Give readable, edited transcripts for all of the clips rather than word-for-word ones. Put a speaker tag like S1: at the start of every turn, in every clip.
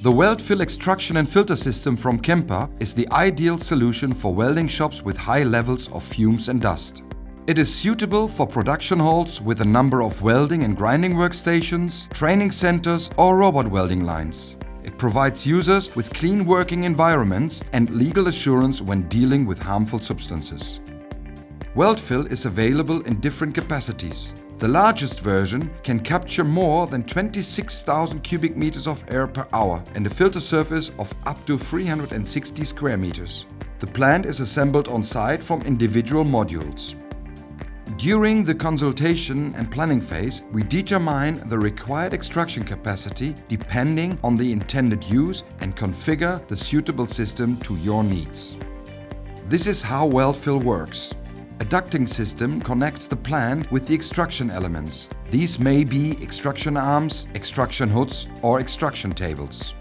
S1: The WeldFil extraction and filter system from Kemper is the ideal solution for welding shops with high levels of fumes and dust. It is suitable for production halls with a number of welding and grinding workstations, training centers or robot welding lines. It provides users with clean working environments and legal assurance when dealing with harmful substances. WeldFil is available in different capacities. The largest version can capture more than 26,000 cubic meters of air per hour and a filter surface of up to 360 square meters. The plant is assembled on site from individual modules. During the consultation and planning phase, we determine the required extraction capacity depending on the intended use and configure the suitable system to your needs. This is how WeldFil works. A ducting system connects the plant with the extraction elements. These may be extraction arms, extraction hoods or extraction tables.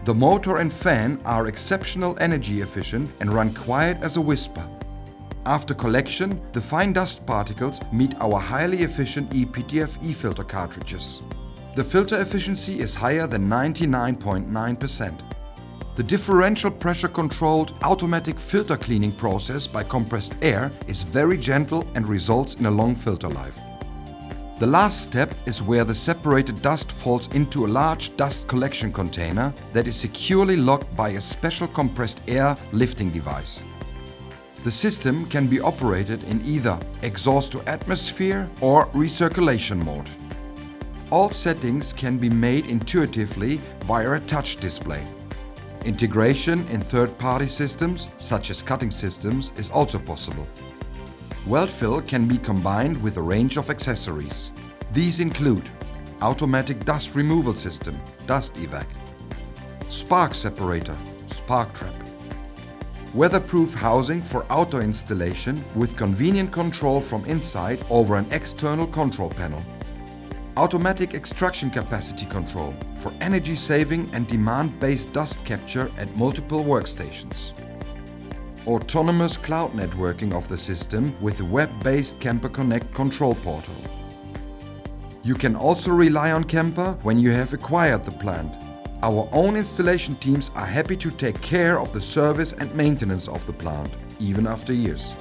S1: The motor and fan are exceptional energy efficient and run quiet as a whisper. After collection, the fine dust particles meet our highly efficient ePTFE filter cartridges. The filter efficiency is higher than 99.9%. The differential pressure-controlled automatic filter cleaning process by compressed air is very gentle and results in a long filter life. The last step is where the separated dust falls into a large dust collection container that is securely locked by a special compressed air lifting device. The system can be operated in either exhaust to atmosphere or recirculation mode. All settings can be made intuitively via a touch display. Integration in third-party systems, such as cutting systems, is also possible. WeldFil can be combined with a range of accessories. These include automatic dust removal system, dust evac, spark separator, spark trap, weatherproof housing for outdoor installation with convenient control from inside over an external control panel, automatic extraction capacity control for energy saving and demand-based dust capture at multiple workstations, autonomous cloud networking of the system with a web-based Kemper Connect control portal. You can also rely on Kemper when you have acquired the plant. Our own installation teams are happy to take care of the service and maintenance of the plant, even after years.